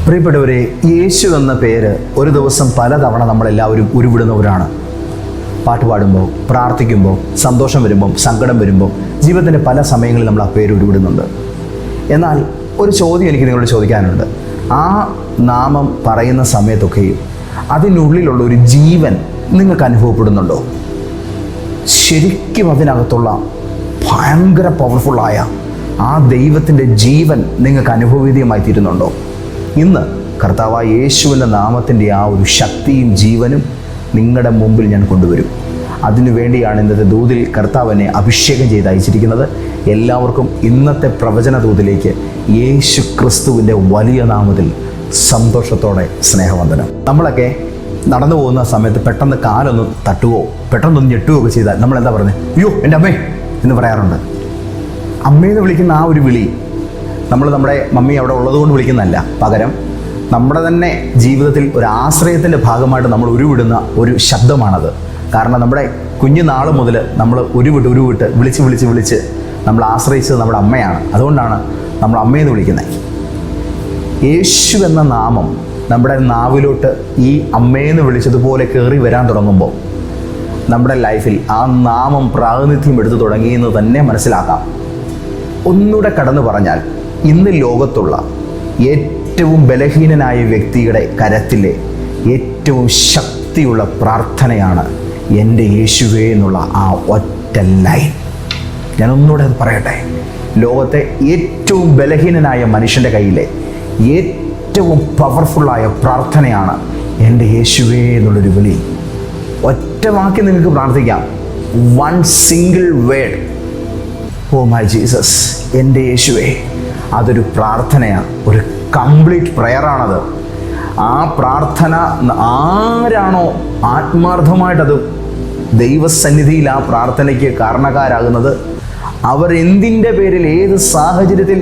പ്രിയപ്പെട്ടവരെ, യേശു എന്ന പേര് ഒരു ദിവസം പലതവണ നമ്മളെല്ലാവരും ഉരുവിടുന്നവരാണ്. പാട്ട് പാടുമ്പോൾ, പ്രാർത്ഥിക്കുമ്പോൾ, സന്തോഷം വരുമ്പോൾ, സങ്കടം വരുമ്പോൾ, ജീവിതത്തിൻ്റെ പല സമയങ്ങളിൽ നമ്മൾ ആ പേര് ഉരുവിടുന്നുണ്ട്. എന്നാൽ ഒരു ചോദ്യം എനിക്ക് നിങ്ങളോട് ചോദിക്കാനുണ്ട്. ആ നാമം പറയുന്ന സമയത്തൊക്കെയും അതിനുള്ളിലുള്ള ഒരു ജീവൻ നിങ്ങൾക്ക് അനുഭവപ്പെടുന്നുണ്ടോ? ശരിക്കും അതിനകത്തുള്ള ഭയങ്കര പവർഫുള്ളായ ആ ദൈവത്തിൻ്റെ ജീവൻ നിങ്ങൾക്ക് അനുഭവവേദ്യമായി തീരുന്നുണ്ടോ? ഇന്ന് കർത്താവായ യേശുവിൻ്റെ നാമത്തിൻ്റെ ആ ഒരു ശക്തിയും ജീവനും നിങ്ങളുടെ മുമ്പിൽ ഞാൻ കൊണ്ടുവരും. അതിനുവേണ്ടിയാണ് ഇന്നത്തെ ദൂതിൽ കർത്താവിനെ അഭിഷേകം ചെയ്ത് അയച്ചിരിക്കുന്നത്. എല്ലാവർക്കും ഇന്നത്തെ പ്രവചന ദൂതിലേക്ക് യേശു ക്രിസ്തുവിൻ്റെ വലിയ നാമത്തിൽ സന്തോഷത്തോടെ സ്നേഹവന്ദനം. നമ്മളൊക്കെ നടന്നു പോകുന്ന സമയത്ത് പെട്ടെന്ന് കാലൊന്ന് തട്ടുകയോ പെട്ടെന്നൊന്ന് ഞെട്ടുകയോ ഒക്കെ ചെയ്താൽ നമ്മൾ എന്താ പറയുന്നത്? അയ്യോ എൻ്റെ അമ്മേ എന്ന് പറയാറുണ്ട്. അമ്മയെന്ന് വിളിക്കുന്ന ആ ഒരു വിളി നമ്മൾ നമ്മുടെ മമ്മി അവിടെ ഉള്ളതുകൊണ്ട് വിളിക്കുന്നതല്ല, പകരം നമ്മുടെ തന്നെ ജീവിതത്തിൽ ഒരു ആശ്രയത്തിൻ്റെ ഭാഗമായിട്ട് നമ്മൾ ഉരുവിടുന്ന ഒരു ശബ്ദമാണത്. കാരണം നമ്മുടെ കുഞ്ഞുനാൾ മുതൽ നമ്മൾ ഉരുവിട്ട് വിളിച്ച് നമ്മൾ ആശ്രയിച്ചത് നമ്മുടെ അമ്മയാണ്. അതുകൊണ്ടാണ് നമ്മൾ അമ്മയെന്ന് വിളിക്കുന്നത്. യേശു എന്ന നാമം നമ്മുടെ നാവിലോട്ട് ഈ അമ്മയെന്ന് വിളിച്ചതുപോലെ കയറി വരാൻ തുടങ്ങുമ്പോൾ നമ്മുടെ ലൈഫിൽ ആ നാമം പ്രാതിനിധ്യം എടുത്തു തുടങ്ങിയെന്ന് തന്നെ മനസ്സിലാക്കാം. ഒന്നുകൂടെ കടന്നു പറഞ്ഞാൽ, ഇന്ന് ലോകത്തുള്ള ഏറ്റവും ബലഹീനനായ വ്യക്തിയുടെ കരത്തിലെ ഏറ്റവും ശക്തിയുള്ള പ്രാർത്ഥനയാണ് എൻ്റെ യേശുവേ എന്നുള്ള ആ ഒറ്റ ലൈൻ. ഞാനൊന്നുകൂടെ അത് പറയട്ടെ. ലോകത്തെ ഏറ്റവും ബലഹീനനായ മനുഷ്യൻ്റെ കയ്യിലെ ഏറ്റവും പവർഫുള്ളായ പ്രാർത്ഥനയാണ് എൻ്റെ യേശുവേ എന്നുള്ളൊരു വിളി. ഒറ്റ വാക്ക് നിങ്ങൾക്ക് പ്രാർത്ഥിക്കാം. One single word, oh my Jesus, എൻ്റെ യേശുവേ. അതൊരു പ്രാർത്ഥനയാണ്, ഒരു കംപ്ലീറ്റ് പ്രയറാണത്. ആ പ്രാർത്ഥന ആരാണോ ആത്മാർത്ഥമായിട്ടത് ദൈവസന്നിധിയിൽ ആ പ്രാർത്ഥനയ്ക്ക് കാരണക്കാരാകുന്നത്, അവരെന്തിൻ്റെ പേരിൽ ഏത് സാഹചര്യത്തിൽ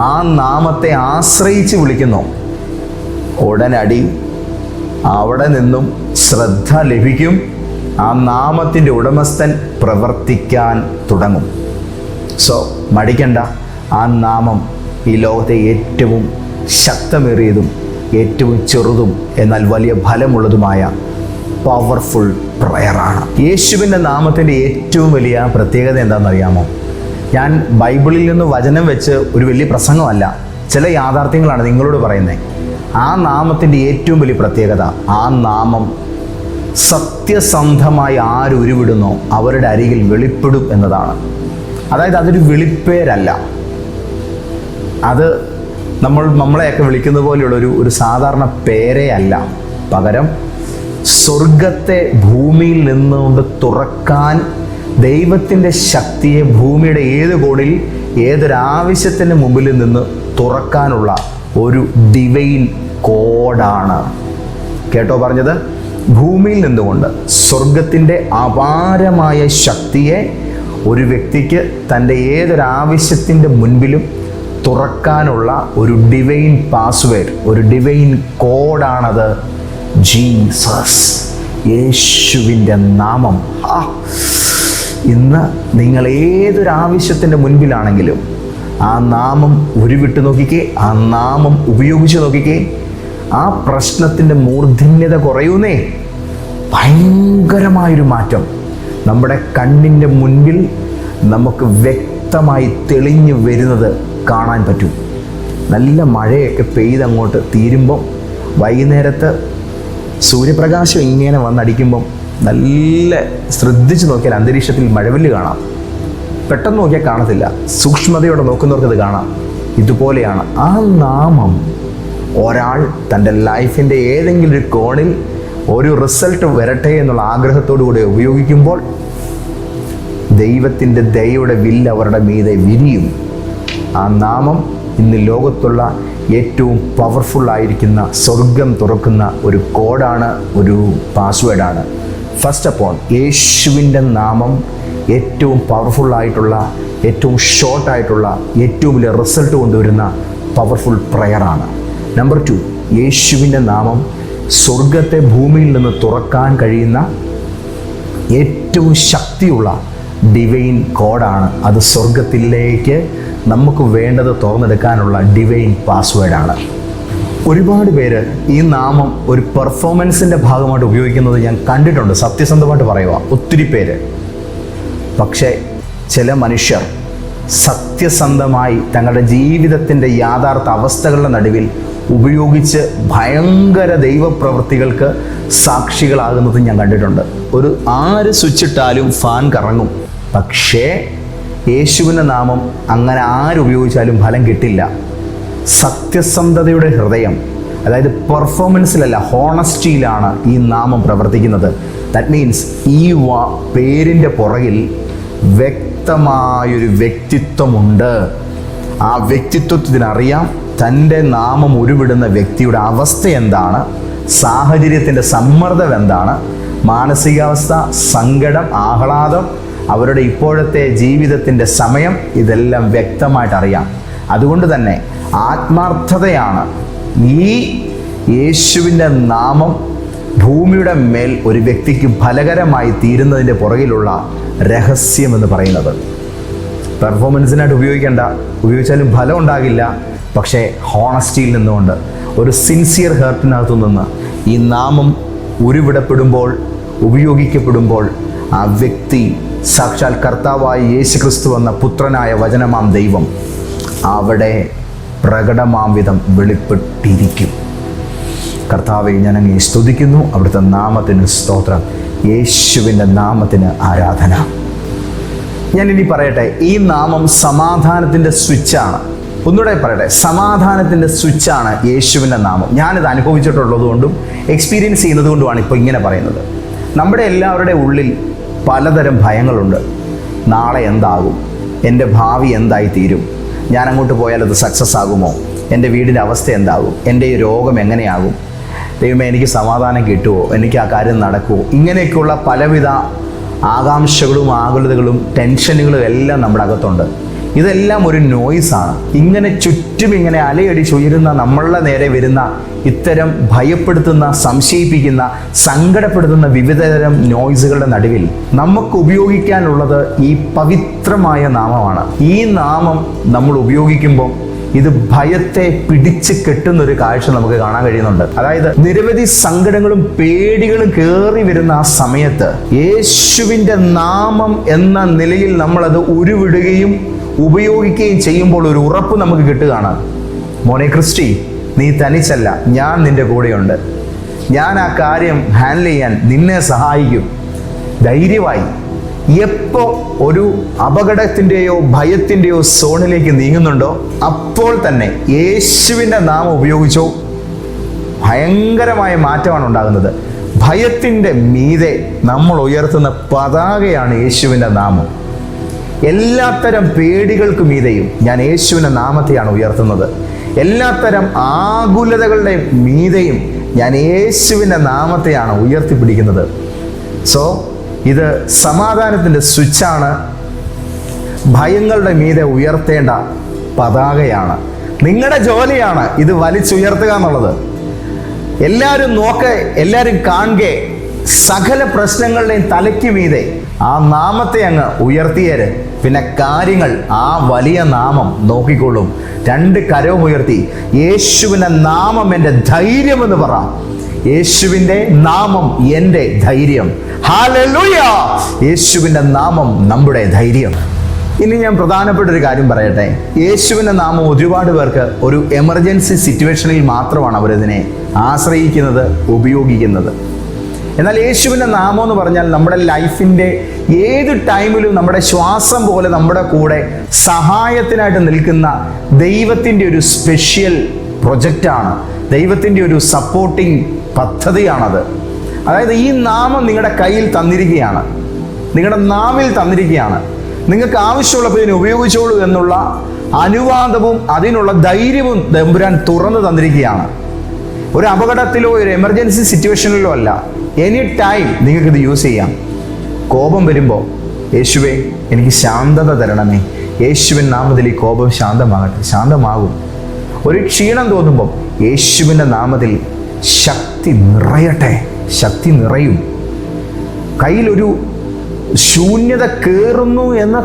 ആ നാമത്തെ ആശ്രയിച്ച് വിളിക്കുന്നു, ഉടനടി അവിടെ നിന്നും ശ്രദ്ധ ലഭിക്കും. ആ നാമത്തിൻ്റെ ഉടമസ്ഥൻ പ്രവർത്തിക്കാൻ തുടങ്ങും. സോ മടിക്കണ്ട. ആ നാമം ഈ ലോകത്തെ ഏറ്റവും ശക്തമേറിയതും ഏറ്റവും ചെറുതും എന്നാൽ വലിയ ഫലമുള്ളതുമായ പവർഫുൾ പ്രയറാണ്. യേശുവിൻ്റെ നാമത്തിൻ്റെ ഏറ്റവും വലിയ പ്രത്യേകത എന്താണെന്നറിയാമോ? ഞാൻ ബൈബിളിൽ നിന്ന് വചനം വെച്ച് ഒരു വലിയ പ്രസംഗമല്ല, ചില യാഥാർത്ഥ്യങ്ങളാണ് നിങ്ങളോട് പറയുന്നത്. ആ നാമത്തിൻ്റെ ഏറ്റവും വലിയ പ്രത്യേകത, ആ നാമം സത്യസന്ധമായി ആരുരുവിടുന്നോ അവരുടെ അരികിൽ വെളിപ്പെടും എന്നതാണ്. അതായത് അതൊരു വിളിപ്പേരല്ല. അത് നമ്മളെയൊക്കെ വിളിക്കുന്ന പോലെയുള്ള ഒരു സാധാരണ പേരേ അല്ല. പകരം സ്വർഗത്തെ ഭൂമിയിൽ നിന്നുകൊണ്ട് തുറക്കാൻ, ദൈവത്തിൻ്റെ ശക്തിയെ ഭൂമിയുടെ ഏത് കോണിൽ ഏതൊരാവശ്യത്തിൻ്റെ മുമ്പിൽ നിന്ന് തുറക്കാനുള്ള ഒരു ഡിവൈൻ കോഡാണ്. കേട്ടോ പറഞ്ഞത്? ഭൂമിയിൽ നിന്നുകൊണ്ട് സ്വർഗത്തിൻ്റെ അപാരമായ ശക്തിയെ ഒരു വ്യക്തിക്ക് തൻ്റെ ഏതൊരാവശ്യത്തിൻ്റെ മുൻപിലും തുറക്കാനുള്ള ഒരു ഡിവൈൻ പാസ്വേഡ്, ഒരു ഡിവൈൻ കോഡാണത്. ജീസസ്, യേശുവിൻ്റെ നാമം. ഇന്ന് നിങ്ങൾ ഏതൊരാവശ്യത്തിൻ്റെ മുൻപിലാണെങ്കിലും ആ നാമം ഉരുവിട്ട് നോക്കിക്കേ, ആ നാമം ഉപയോഗിച്ച് നോക്കിക്കേ. ആ പ്രശ്നത്തിൻ്റെ മൂർധന്യത കുറയുന്നേ. ഭയങ്കരമായൊരു മാറ്റം നമ്മുടെ കണ്ണിൻ്റെ മുൻപിൽ നമുക്ക് വ്യക്തമായി തെളിഞ്ഞു വരുന്നത് കാണാൻ പറ്റും. നല്ല മഴയൊക്കെ പെയ്തങ്ങോട്ട് തീരുമ്പം വൈകുന്നേരത്ത് സൂര്യപ്രകാശം ഇങ്ങനെ വന്നടിക്കുമ്പം നല്ല ശ്രദ്ധിച്ച് നോക്കിയാൽ അന്തരീക്ഷത്തിൽ മഴവില്ല് കാണാം. പെട്ടെന്ന് നോക്കിയാൽ കാണത്തില്ല, സൂക്ഷ്മതയോടെ നോക്കുന്നവർക്കത് കാണാം. ഇതുപോലെയാണ് ആ നാമം ഒരാൾ തൻ്റെ ലൈഫിൻ്റെ ഏതെങ്കിലും ഒരു കോണിൽ ഒരു റിസൾട്ട് വരട്ടെ എന്നുള്ള ആഗ്രഹത്തോടു കൂടെ ഉപയോഗിക്കുമ്പോൾ ദൈവത്തിൻ്റെ ദയയുടെ വില്ല് അവരുടെ മീതെ വിരിയും. ആ നാമം ഇന്ന് ലോകത്തുള്ള ഏറ്റവും പവർഫുള്ളായിരിക്കുന്ന, സ്വർഗം തുറക്കുന്ന ഒരു കോഡാണ്, ഒരു പാസ്വേഡാണ്. ഫസ്റ്റ് ഓഫ് ഓൾ, യേശുവിൻ്റെ നാമം ഏറ്റവും പവർഫുള്ളായിട്ടുള്ള, ഏറ്റവും ഷോർട്ടായിട്ടുള്ള, ഏറ്റവും വലിയ റിസൾട്ട് കൊണ്ടുവരുന്ന പവർഫുൾ പ്രയറാണ്. നമ്പർ 2, യേശുവിൻ്റെ നാമം സ്വർഗത്തെ ഭൂമിയിൽ നിന്ന് തുറക്കാൻ കഴിയുന്ന ഏറ്റവും ശക്തിയുള്ള ഡിവൈൻ കോഡാണ്. അത് സ്വർഗത്തിലേക്ക് നമുക്ക് വേണ്ടത് തുറന്നെടുക്കാനുള്ള ഡിവൈൻ പാസ്വേഡാണ്. ഒരുപാട് പേര് ഈ നാമം ഒരു പെർഫോമൻസിൻ്റെ ഭാഗമായിട്ട് ഉപയോഗിക്കുന്നത് ഞാൻ കണ്ടിട്ടുണ്ട്. സത്യസന്ധമായിട്ട് പറയുക, ഒത്തിരി പേര്. പക്ഷേ ചില മനുഷ്യർ സത്യസന്ധമായി തങ്ങളുടെ ജീവിതത്തിൻ്റെ യാഥാർത്ഥ അവസ്ഥകളുടെ നടുവിൽ ഉപയോഗിച്ച് ഭയങ്കര ദൈവപ്രവൃത്തികൾക്ക് സാക്ഷികളാകുന്നത് ഞാൻ കണ്ടിട്ടുണ്ട്. ആര് സ്വിച്ചിട്ടാലും ഫാൻ കറങ്ങും. പക്ഷേ യേശുവിൻ്റെ നാമം അങ്ങനെ ആരുപയോഗിച്ചാലും ഫലം കിട്ടില്ല. സത്യസന്ധതയുടെ ഹൃദയം, അതായത് പെർഫോമൻസിലല്ല, ഹോണസ്റ്റിയിലാണ് ഈ നാമം പ്രവർത്തിക്കുന്നത്. ദാറ്റ് മീൻസ് ഈ പേരിൻ്റെ പുറകിൽ വ്യക്തമായൊരു വ്യക്തിത്വമുണ്ട്. ആ വ്യക്തിത്വത്തിനറിയാം തൻ്റെ നാമം ഉരുവിടുന്ന വ്യക്തിയുടെ അവസ്ഥ എന്താണ്, സാഹചര്യത്തിൻ്റെ സമ്മർദ്ദം എന്താണ്, മാനസികാവസ്ഥ, സങ്കടം, ആഹ്ലാദം, അവരുടെ ഇപ്പോഴത്തെ ജീവിതത്തിൻ്റെ സമയം, ഇതെല്ലാം വ്യക്തമായിട്ട് അറിയാം. അതുകൊണ്ട് തന്നെ ആത്മാർത്ഥതയാണ് ഈ യേശുവിൻ്റെ നാമം ഭൂമിയുടെ മേൽ ഒരു വ്യക്തിക്ക് ഫലകരമായി തീരുന്നതിൻ്റെ പുറകിലുള്ള രഹസ്യം എന്ന് പറയുന്നത്. പെർഫോമൻസിനായിട്ട് ഉപയോഗിച്ചാലും ഫലം ഉണ്ടാകില്ല. പക്ഷേ ഹോണസ്റ്റിയിൽ നിന്നുകൊണ്ട് ഒരു സിൻസിയർ ഹേർട്ടിനകത്തു നിന്ന് ഈ നാമം ഉരുവിടപ്പെടുമ്പോൾ, ഉപയോഗിക്കപ്പെടുമ്പോൾ ആ വ്യക്തി സാക്ഷാൽ കർത്താവായ യേശുക്രിസ്തു എന്ന പുത്രനായ വചനമാം ദൈവം അവിടെ പ്രകടമാം വിധം വെളിപ്പെട്ടിരിക്കും. കർത്താവെ, ഞാൻ അങ്ങേ സ്തുതിക്കുന്നു. അവിടുത്തെ നാമത്തിന് സ്തോത്രം. യേശുവിൻ്റെ നാമത്തിന് ആരാധന. ഞാൻ ഇനി പറയട്ടെ, ഈ നാമം സമാധാനത്തിൻ്റെ സ്വിച്ചാണ്. ഒന്നുകൂടെ പറയട്ടെ, സമാധാനത്തിൻ്റെ സ്വിച്ചാണ് യേശുവിൻ്റെ നാമം. ഞാനിത് അനുഭവിച്ചിട്ടുള്ളതുകൊണ്ടും എക്സ്പീരിയൻസ് ചെയ്യുന്നത് കൊണ്ടുമാണ് ഇപ്പോൾ ഇങ്ങനെ പറയുന്നത്. നമ്മുടെ എല്ലാവരുടെ ഉള്ളിൽ പലതരം ഭയങ്ങളുണ്ട്. നാളെ എന്താകും, എൻ്റെ ഭാവി എന്തായി തീരും, ഞാൻ അങ്ങോട്ട് പോയാൽ അത് സക്സസ് ആകുമോ, എൻ്റെ വീടിൻ്റെ അവസ്ഥ എന്താകും, എൻ്റെ ഈ രോഗം എങ്ങനെയാകും, ദൈവമേ എനിക്ക് സമാധാനം കിട്ടുമോ, എനിക്ക് ആ കാര്യം നടക്കുമോ, ഇങ്ങനെയൊക്കെയുള്ള പലവിധ ആകാംക്ഷകളും ആകുലതകളും ടെൻഷനുകളും എല്ലാം നമ്മുടെ അകത്തുണ്ട്. ഇതെല്ലാം ഒരു നോയ്സാണ്. ഇങ്ങനെ ചുറ്റും ഇങ്ങനെ അലയടിച്ചുയരുന്ന നമ്മളുടെ നേരെ വരുന്ന ഇത്തരം ഭയപ്പെടുത്തുന്ന, സംശയിപ്പിക്കുന്ന, സങ്കടപ്പെടുത്തുന്ന വിവിധതരം നോയ്സുകളുടെ നടുവിൽ നമുക്ക് ഉപയോഗിക്കാനുള്ളത് ഈ പവിത്രമായ നാമമാണ്. ഈ നാമം നമ്മൾ ഉപയോഗിക്കുമ്പോൾ ഇത് ഭയത്തെ പിടിച്ച് കെട്ടുന്നൊരു കാഴ്ച നമുക്ക് കാണാൻ കഴിയുന്നുണ്ട്. അതായത് നിരവധി സങ്കടങ്ങളും പേടികളും കയറി വരുന്ന ആ സമയത്ത് യേശുവിൻ്റെ നാമം എന്ന നിലയിൽ നമ്മളത് ഉരുവിടുകയും ഉപയോഗിക്കുകയും ചെയ്യുമ്പോൾ ഒരു ഉറപ്പ് നമുക്ക് കിട്ടുകയാണ്. മോനെ ക്രിസ്റ്റി, നീ തനിച്ചല്ല, ഞാൻ നിന്റെ കൂടെയുണ്ട്. ഞാൻ ആ കാര്യം ഹാൻഡിൽ ചെയ്യാൻ നിന്നെ സഹായിക്കും. ധൈര്യമായി എപ്പോൾ ഒരു അപകടത്തിൻ്റെയോ ഭയത്തിൻ്റെയോ സോണിലേക്ക് നീങ്ങുന്നുണ്ടോ അപ്പോൾ തന്നെ യേശുവിൻ്റെ നാമം ഉപയോഗിച്ചോ, ഭയങ്കരമായ മാറ്റമാണ് ഉണ്ടാകുന്നത്. ഭയത്തിൻ്റെ മീതെ നമ്മൾ ഉയർത്തുന്ന പതാകയാണ് യേശുവിൻ്റെ നാമം. എല്ലാത്തരം പേടികൾക്ക് മീതെയും ഞാൻ യേശുവിൻ്റെ നാമത്തെയാണ് ഉയർത്തുന്നത്. എല്ലാത്തരം ആകുലതകളുടെ മീതെയും ഞാൻ യേശുവിൻ്റെ നാമത്തെയാണ് ഉയർത്തിപ്പിടിക്കുന്നത്. സോ ഇത് സമാധാനത്തിൻ്റെ സ്വിച്ചാണ്. ഭയങ്ങളുടെ മീതെ ഉയർത്തേണ്ട പതാകയാണ്. നിങ്ങളുടെ ജോലിയാണ് ഇത് വലിച്ചുയർത്തുക എന്നുള്ളത്. എല്ലാവരും നോക്കെ, എല്ലാവരും കാണുകെ, സകല പ്രശ്നങ്ങളുടെയും തലയ്ക്ക് മീതെ ആ നാമത്തെ അങ്ങ് ഉയർത്തിയേര്. പിന്നെ കാര്യങ്ങൾ ആ വലിയ നാമം നോക്കിക്കൊള്ളും. രണ്ട് കരവും ഉയർത്തി യേശുവിൻ്റെ നാമം എൻ്റെ ധൈര്യമെന്ന് പറ. യേശുവിൻ്റെ നാമം എൻ്റെ ധൈര്യം. ഹല്ലേലൂയ! യേശുവിൻ്റെ നാമം നമ്മുടെ ധൈര്യം. ഇനി ഞാൻ പ്രധാനപ്പെട്ട ഒരു കാര്യം പറയട്ടെ. യേശുവിൻ്റെ നാമം ഒരുപാട് പേർക്ക് ഒരു എമർജൻസി സിറ്റുവേഷനിൽ മാത്രമാണ് അവരതിനെ ആശ്രയിക്കുന്നത്, ഉപയോഗിക്കുന്നത്. എന്നാൽ യേശുവിൻ്റെ നാമം എന്ന് പറഞ്ഞാൽ നമ്മുടെ ലൈഫിൻ്റെ ഏത് ടൈമിലും നമ്മുടെ ശ്വാസം പോലെ നമ്മുടെ കൂടെ സഹായത്തിനായിട്ട് നിൽക്കുന്ന ദൈവത്തിൻ്റെ ഒരു സ്പെഷ്യൽ പ്രൊജക്റ്റാണ്. ദൈവത്തിൻ്റെ ഒരു സപ്പോർട്ടിങ് പദ്ധതിയാണത്. അതായത് ഈ നാമം നിങ്ങളുടെ കയ്യിൽ തന്നിരിക്കുകയാണ്, നിങ്ങളുടെ നാവിൽ തന്നിരിക്കുകയാണ്. നിങ്ങൾക്ക് ആവശ്യമുള്ളപ്പോൾ ഇതിനെ ഉപയോഗിച്ചോളൂ എന്നുള്ള അനുവാദവും അതിനുള്ള ധൈര്യവും തമ്പുരാൻ തുറന്നു തന്നിരിക്കുകയാണ്. ഒരു അപകടത്തിലോ ഒരു എമർജൻസി സിറ്റുവേഷനിലോ അല്ല, എനി ടൈം നിങ്ങൾക്കിത് യൂസ് ചെയ്യാം. കോപം വരുമ്പോൾ യേശുവേ എനിക്ക് ശാന്തത തരണമേ, യേശുവിൻ നാമത്തിൽ ഈ കോപം ശാന്തമാകട്ടെ, ശാന്തമാകും. ഒരു ക്ഷീണം തോന്നുമ്പോൾ യേശുവിൻ്റെ നാമത്തിൽ ശക്തി നിറയട്ടെ, ശക്തി നിറയും. കയ്യിലൊരു ശൂന്യത കയറുന്നു എന്ന്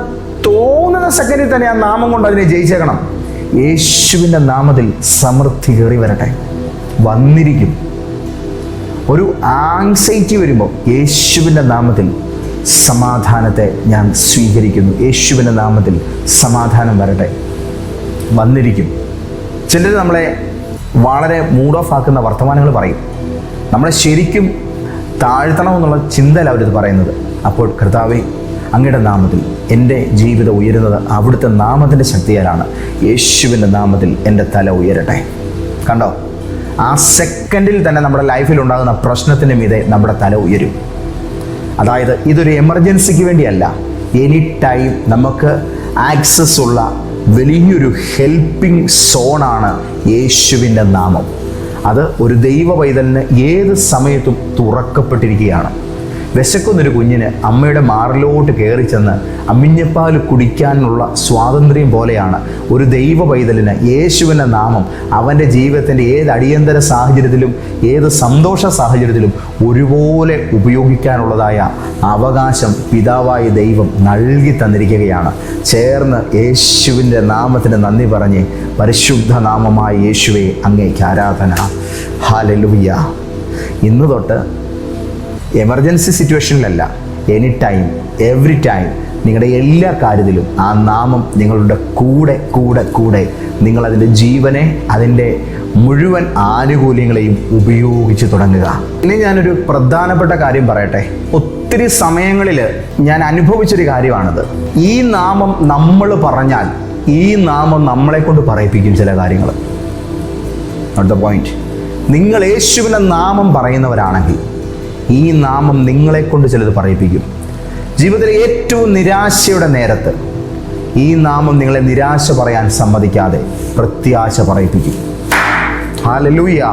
തോന്നുന്ന സെക്കൻഡിൽ തന്നെ ആ നാമം കൊണ്ട് അതിനെ ജയിച്ചേക്കണം. യേശുവിൻ്റെ നാമത്തിൽ സമൃദ്ധി കയറി വരട്ടെ. വന്നിരിക്കും. ഒരു ആങ്സൈറ്റി വരുമ്പോൾ യേശുവിൻ്റെ നാമത്തിൽ സമാധാനത്തെ ഞാൻ സ്വീകരിക്കുന്നു, യേശുവിൻ്റെ നാമത്തിൽ സമാധാനം വരട്ടെ, വന്നിരിക്കും. ചിലർ നമ്മളെ വളരെ മൂഡ് ഓഫ് ആക്കുന്ന വർത്തമാനങ്ങൾ പറയും. നമ്മളെ ശരിക്കും താഴ്ത്തണമെന്നുള്ള ചിന്തയിൽ അവരിത് പറയുന്നത്. അപ്പോൾ കർത്താവേ, അങ്ങയുടെ നാമത്തിൽ എൻ്റെ ജീവിതം ഉയരുന്നത് അവിടുത്തെ നാമത്തിൻ്റെ ശക്തിയാലാണ്. യേശുവിൻ്റെ നാമത്തിൽ എൻ്റെ തല ഉയരട്ടെ. കണ്ടോ, ആ സെക്കൻഡിൽ തന്നെ നമ്മുടെ ലൈഫിൽ ഉണ്ടാകുന്ന പ്രശ്നത്തിന് മീതെ നമ്മുടെ തല ഉയരും. അതായത് ഇതൊരു എമർജൻസിക്ക് വേണ്ടിയല്ല, എനി ടൈം നമുക്ക് ആക്സസ് ഉള്ള വലിയൊരു ഹെൽപ്പിംഗ് സോണാണ് യേശുവിൻ്റെ നാമം. അത് ഒരു ദൈവ പൈതലിന് ഏത് സമയത്തും തുറക്കപ്പെട്ടിരിക്കുകയാണ്. വിശക്കുന്നൊരു കുഞ്ഞിന് അമ്മയുടെ മാറിലോട്ട് കയറി ചെന്ന് അമ്മിഞ്ഞപ്പാൽ കുടിക്കാനുള്ള സ്വാതന്ത്ര്യം പോലെയാണ് ഒരു ദൈവ പൈതലിന് യേശുവിൻ്റെ നാമം അവൻ്റെ ജീവിതത്തിൻ്റെ ഏത് അടിയന്തര സാഹചര്യത്തിലും ഏത് സന്തോഷ സാഹചര്യത്തിലും ഒരുപോലെ ഉപയോഗിക്കാനുള്ളതായ അവകാശം പിതാവായ ദൈവം നൽകി തന്നിരിക്കുകയാണ്. ചേർന്ന് യേശുവിൻ്റെ നാമത്തിന് നന്ദി പറഞ്ഞ് പരിശുദ്ധ നാമമായ യേശുവേ അങ്ങേക്ക് ആരാധന. ഹല്ലേലൂയ. ഇന്ന് തൊട്ട് എമർജൻസി സിറ്റുവേഷനിലല്ല, എനി ടൈം എവറി ടൈം നിങ്ങളുടെ എല്ലാ കാര്യത്തിലും ആ നാമം നിങ്ങളുടെ കൂടെ കൂടെ കൂടെ നിങ്ങളതിൻ്റെ ജീവനെ, അതിൻ്റെ മുഴുവൻ ആനുകൂല്യങ്ങളെയും ഉപയോഗിച്ച് തുടങ്ങുക. ഇനി ഞാനൊരു പ്രധാനപ്പെട്ട കാര്യം പറയട്ടെ. ഒത്തിരി സമയങ്ങളിൽ ഞാൻ അനുഭവിച്ചൊരു കാര്യമാണിത്. ഈ നാമം നമ്മൾ പറഞ്ഞാൽ ഈ നാമം നമ്മളെ കൊണ്ട് പറയിപ്പിക്കും ചില കാര്യങ്ങൾ. Not the point. നിങ്ങൾ യേശുവിൻ്റെ നാമം പറയുന്നവരാണെങ്കിൽ ഈ നാമം നിങ്ങളെ കൊണ്ട് ചിലത് പറയിപ്പിക്കും. ജീവിതത്തിലെ ഏറ്റവും നിരാശയുടെ നേരത്ത് ഈ നാമം നിങ്ങളെ നിരാശ പറയാൻ സമ്മതിക്കാതെ പ്രത്യാശ പറയിപ്പിക്കും. ഹല്ലേലൂയ.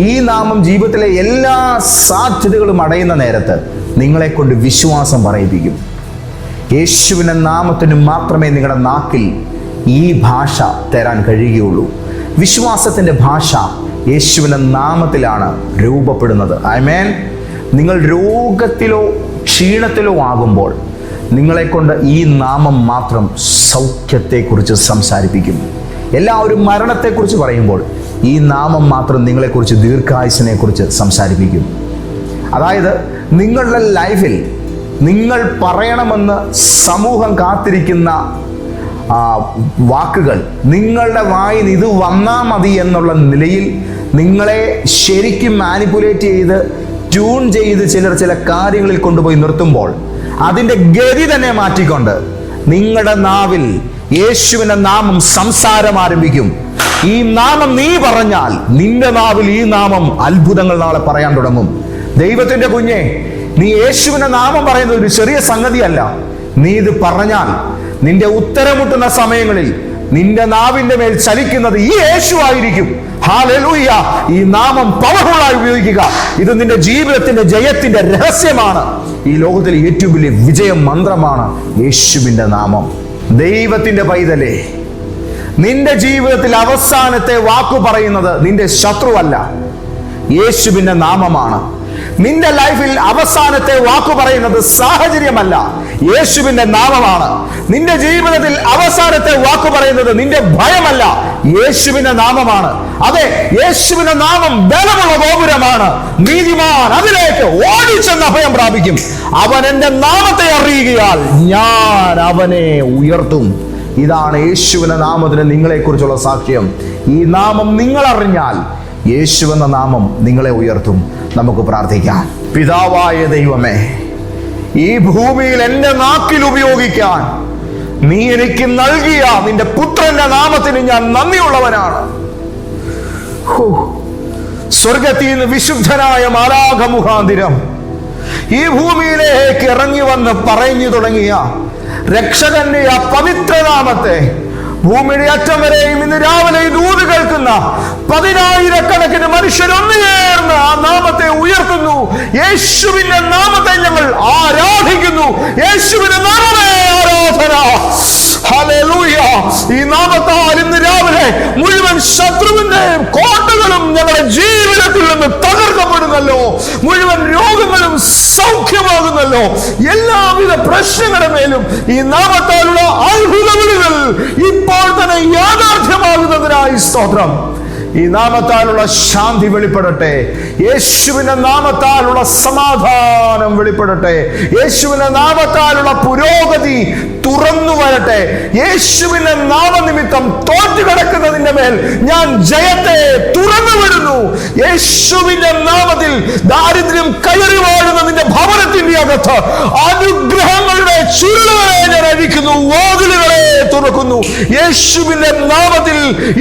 ഈ നാമം ജീവിതത്തിലെ എല്ലാ സാധ്യതകളും അടയുന്ന നേരത്ത് നിങ്ങളെ കൊണ്ട് വിശ്വാസം പറയിപ്പിക്കും. യേശുവിൻ്റെ നാമത്തിന് മാത്രമേ നിങ്ങളുടെ നാക്കിൽ ഈ ഭാഷ തരാൻ കഴിയുകയുള്ളൂ. വിശ്വാസത്തിൻ്റെ ഭാഷ യേശുവിൻ്റെ നാമത്തിലാണ് രൂപപ്പെടുന്നത്. ആമേൻ. നിങ്ങൾ രോഗത്തിലോ ക്ഷീണത്തിലോ ആകുമ്പോൾ നിങ്ങളെക്കൊണ്ട് ഈ നാമം മാത്രം സൗഖ്യത്തെക്കുറിച്ച് സംസാരിപ്പിക്കും. എല്ലാവരും മരണത്തെക്കുറിച്ച് പറയുമ്പോൾ ഈ നാമം മാത്രം നിങ്ങളെക്കുറിച്ച് ദീർഘായുസ്സിനെക്കുറിച്ച് സംസാരിപ്പിക്കും. അതായത് നിങ്ങളുടെ ലൈഫിൽ നിങ്ങൾ പറയണമെന്ന് സമൂഹം കാത്തിരിക്കുന്ന വാക്കുകൾ നിങ്ങളുടെ വായിൽ ഇത് വന്നാൽ മതി എന്നുള്ള നിലയിൽ നിങ്ങളെ ശരിക്കും മാനിപ്പുലേറ്റ് ചെയ്ത് ട്യൂൺ ചെയ്ത് ചില കാര്യങ്ങളിൽ കൊണ്ടുപോയി നിർത്തുമ്പോൾ അതിൻ്റെ ഗതി തന്നെ മാറ്റിക്കൊണ്ട് നിങ്ങളുടെ നാവിൽ യേശുവിൻ്റെ നാമം സംസാരം ആരംഭിക്കും. ഈ നാമം നീ പറഞ്ഞാൽ നിന്റെ നാവിൽ ഈ നാമം അത്ഭുതങ്ങൾ നാളെ പറയാൻ തുടങ്ങും. ദൈവത്തിൻ്റെ കുഞ്ഞെ, നീ യേശുവിൻ്റെ നാമം പറയുന്നത് ഒരു ചെറിയ സംഗതിയല്ല. നീ ഇത് പറഞ്ഞാൽ നിന്റെ ഉത്തരമുട്ടുന്ന സമയങ്ങളിൽ നിന്റെ നാവിന്റെ മേൽ ചലിക്കുന്നത് ഈ യേശു ആയിരിക്കും. ഹല്ലേലൂയ. ഈ നാമം പവർഫുള്ളായി ഉപയോഗിക്കുക. ഇത് നിന്റെ ജീവിതത്തിന്റെ ജയത്തിന്റെ രഹസ്യമാണ്. ഈ ലോകത്തിലെ ഏറ്റവും വലിയ വിജയ മന്ത്രമാണ് യേശുവിന്റെ നാമം. ദൈവത്തിന്റെ പൈതലേ, നിന്റെ ജീവിതത്തിൽ അവസാനത്തെ വാക്കു പറയുന്നത് നിന്റെ ശത്രുവല്ല, യേശുവിന്റെ നാമമാണ്. നിന്റെ ലൈഫിൽ അവസാനത്തെ വാക്കു പറയുന്നത് സാഹചര്യമല്ല, യേശുവിന്റെ നാമമാണ്. നിന്റെ ജീവിതത്തിൽ അവസാനത്തെ വാക്കു പറയുന്നത് നിന്റെ ഭയമല്ല, യേശുവിന്റെ നാമമാണ്. അതെ, യേശുവിന്റെ നാമം ബലമുള്ള ഗോപുരമാണ്. നീതിമാൻ അതിലേക്ക് ഓടിച്ചെന്ന് അഭയം പ്രാപിക്കും. അവൻ എന്റെ നാമത്തെ അറിയുകയാൽ ഞാൻ അവനെ ഉയർത്തും. ഇതാണ് യേശുവിന്റെ നാമത്തിന് നിങ്ങളെക്കുറിച്ചുള്ള സാക്ഷ്യം. ഈ നാമം നിങ്ങൾ അറിഞ്ഞാൽ യേശുവെന്ന നാമം നിങ്ങളെ ഉയർത്തും. നമുക്ക് പ്രാർത്ഥിക്കാം. പിതാവായ ദൈവമേ, ഈ ഭൂമിയിൽ എൻ്റെ നാക്കിൽ ഉപയോഗിക്കാൻ നീ എനിക്ക് നൽകിയ നിന്റെ പുത്രന്റെ നാമത്തിന് ഞാൻ നന്ദിയുള്ളവനാണ്. സ്വർഗത്തിൽ നിന്ന് വിശുദ്ധനായ മാലാഖ മുഖാന്തിരം ഈ ഭൂമിയിലേക്ക് ഇറങ്ങി വന്ന് പറഞ്ഞു തുടങ്ങിയ രക്ഷകന്റെ ആ പവിത്രനാമത്തെ ഭൂമിയുടെ അറ്റം വരെയും ഇന്ന് രാവിലെ ദൂത് കേൾക്കുന്ന 10,000 മനുഷ്യരൊന്നു ചേർന്ന് ആ നാമത്തെ ഉയർത്തുന്നു. യേശുവിന്റെ നാമത്തെ ഞങ്ങൾ ആരാധിക്കുന്നു. യേശുവിന്റെ നാമമേ ആരാധന. ഹല്ലേലൂയ. ഈ നാമത്താൽ ഇന്ന് രാവിലെ മുഴുവൻ ശത്രുവിന്റെയും കോട്ടകളും ഞങ്ങളുടെ ജീവിതത്തിൽ നിന്ന് തകർക്കപ്പെടുന്നല്ലോ. മുഴുവൻ രോഗങ്ങളും സൗഖ്യമാകുന്നല്ലോ. എല്ലാവിധ പ്രശ്നങ്ങളുടെ മേലും ഈ നാമത്താലുള്ള അത്ഭുതങ്ങൾ ഇപ്പോൾ തന്നെ യാഥാർത്ഥ്യമാകുന്നതിനായി സ്തോത്രം. ഈ നാമത്താലുള്ള ശാന്തി വെളിപ്പെടട്ടെ. യേശുവിന്റെ നാമത്താലുള്ള സമാധാനം വെളിപ്പെടട്ടെ. യേശുവിന്റെ നാമത്താലുള്ള പുരോഗതി തുറന്നു വരട്ടെ. യേശുവിന്റെ നാമനിമിത്തം തോറ്റു കിടക്കുന്നതിന്റെ മേൽ ഞാൻ ജയത്തെ തുറന്നു വിടുന്നു. യേശുവിന്റെ നാമത്തിൽ ദാരിദ്ര്യം കയറി വാഴുന്നതിന്റെ ഭവനത്തിന്റെ അകത്ത് അനുഗ്രഹങ്ങളുടെ ചുരുളുകളെ ഞാൻ അഴിക്കുന്നു, വാതിലുകളെ തുറക്കുന്നു. യേശുവിന്റെ നാമത്തിൽ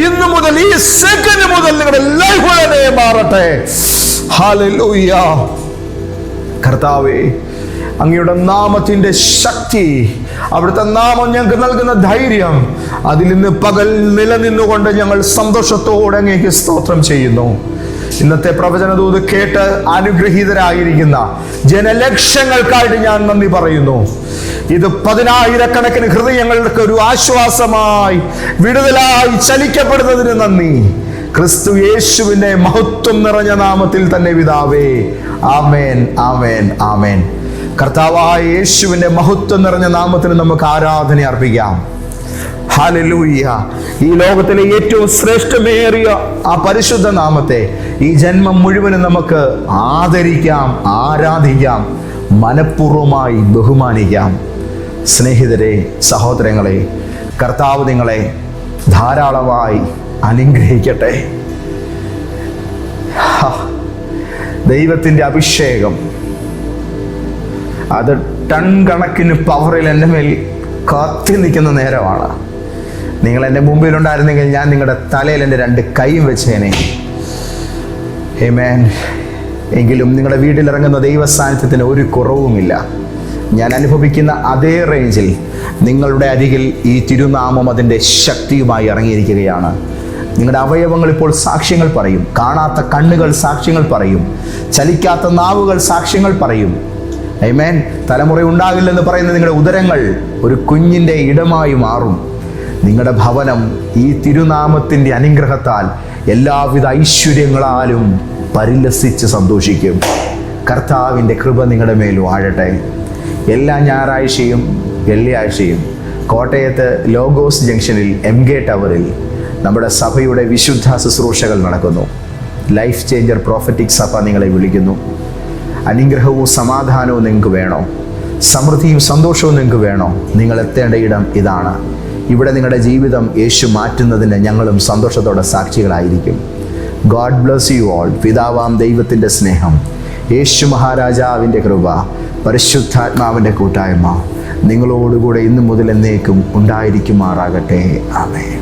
ഇന്നു മുതൽ, ഈ സെക്കൻഡ് മുതൽ നിങ്ങളുടെ ലൈഫ് തന്നെ മാറട്ടെ. ഹല്ലേലൂയ. കർത്താവേ, അങ്ങയുടെ നാമത്തിന്റെ ശക്തി, അവിടുത്തെ നാമം ഞങ്ങൾക്ക് നൽകുന്ന ധൈര്യം, അതിൽ നിന്ന് പകൽ നിലനിന്നുകൊണ്ട് ഞങ്ങൾ സന്തോഷത്തോടെ അങ്ങേക്ക് സ്തോത്രം ചെയ്യുന്നു. ഇന്നത്തെ പ്രവചനദൂത് കേട്ട് അനുഗ്രഹീതരായിരിക്കുന്ന ജനലക്ഷങ്ങൾക്കായിട്ട് ഞാൻ നന്ദി പറയുന്നു. ഇത് 10,000-കണക്കിന് ഹൃദയങ്ങൾക്ക് ഒരു ആശ്വാസമായി, വിടുതലായി ചലിക്കപ്പെടുന്നതിന് നന്ദി. ക്രിസ്തു യേശുവിന്റെ മഹത്വം നിറഞ്ഞ നാമത്തിൽ തന്നെ പിതാവേ, ആമേൻ, ആമേൻ, ആമേൻ. കർത്താവായ യേശുവിന്റെ മഹത്വം നിറഞ്ഞ നാമത്തിന് നമുക്ക് ആരാധന അർപ്പിക്കാം. ഹല്ലേലൂയ. ഈ ലോകത്തിലെ ഏറ്റവും ശ്രേഷ്ഠമേറിയ ആ പരിശുദ്ധ നാമത്തെ ഈ ജന്മം മുഴുവനും നമുക്ക് ആദരിക്കാം, ആരാധിക്കാം, മനഃപൂർവ്വമായി ബഹുമാനിക്കാം. സ്നേഹിതരെ, സഹോദരങ്ങളെ, കർത്താവ് നിങ്ങളെ ധാരാളമായി അനുഗ്രഹിക്കട്ടെ. ദൈവത്തിൻ്റെ അഭിഷേകം അത് ടൺ കണക്കിന് പവറിൽ എൻ്റെ മേൽ കാത്തി നിൽക്കുന്ന നേരമാണ്. നിങ്ങൾ എൻ്റെ മുമ്പിലുണ്ടായിരുന്നെങ്കിൽ ഞാൻ നിങ്ങളുടെ തലയിൽ എൻ്റെ 2 കൈയും വെച്ചേനെ. ആമേൻ. എങ്കിലും നിങ്ങളുടെ വീട്ടിലിറങ്ങുന്ന ദൈവസാന്നിധ്യത്തിന് ഒരു കുറവുമില്ല. ഞാൻ അനുഭവിക്കുന്ന അതേ റേഞ്ചിൽ നിങ്ങളുടെ അരികിൽ ഈ തിരുനാമം അതിൻ്റെ ശക്തിയുമായി ഇറങ്ങിയിരിക്കുകയാണ്. നിങ്ങളുടെ അവയവങ്ങൾ ഇപ്പോൾ സാക്ഷ്യങ്ങൾ പറയും. കാണാത്ത കണ്ണുകൾ സാക്ഷ്യങ്ങൾ പറയും. ചലിക്കാത്ത നാവുകൾ സാക്ഷ്യങ്ങൾ പറയും. ആമേൻ. തലമുറ ഉണ്ടാകില്ലെന്ന് പറയുന്ന നിങ്ങളുടെ ഉദരങ്ങൾ ഒരു കുഞ്ഞിൻ്റെ ഇടമായി മാറും. നിങ്ങളുടെ ഭവനം ഈ തിരുനാമത്തിൻ്റെ അനുഗ്രഹത്താൽ എല്ലാവിധ ഐശ്വര്യങ്ങളാലും പരിലസിച്ച് സന്തോഷിക്കും. കർത്താവിൻ്റെ കൃപ നിങ്ങളുടെ മേൽ വാഴട്ടെ. എല്ലാ ഞായറാഴ്ചയും വെള്ളിയാഴ്ചയും കോട്ടയത്ത് ലോഗോസ് ജംഗ്ഷനിൽ MK ടവറിൽ നമ്മുടെ സഭയുടെ വിശുദ്ധ ശുശ്രൂഷകൾ നടക്കുന്നു. ലൈഫ് ചേഞ്ചർ പ്രോഫറ്റിക് സഭ നിങ്ങളെ വിളിക്കുന്നു. അനുഗ്രഹവും സമാധാനവും നിങ്ങൾക്ക് വേണോ? സമൃദ്ധിയും സന്തോഷവും നിങ്ങൾക്ക് വേണോ? നിങ്ങൾ എത്തേണ്ട ഇടം ഇതാണ്. ഇവിടെ നിങ്ങളുടെ ജീവിതം യേശു മാറ്റുന്നതിന് ഞങ്ങളും സന്തോഷത്തോടെ സാക്ഷികളായിരിക്കും. God bless you all. പിതാവാം ദൈവത്തിൻ്റെ സ്നേഹം, യേശു മഹാരാജാവിൻ്റെ കൃപ, പരിശുദ്ധാത്മാവിൻ്റെ കൂട്ടായ്മ നിങ്ങളോടുകൂടെ ഇന്നു മുതൽ എന്നേക്കും ഉണ്ടായിരിക്കുമാറാകട്ടെ. ആമേൻ.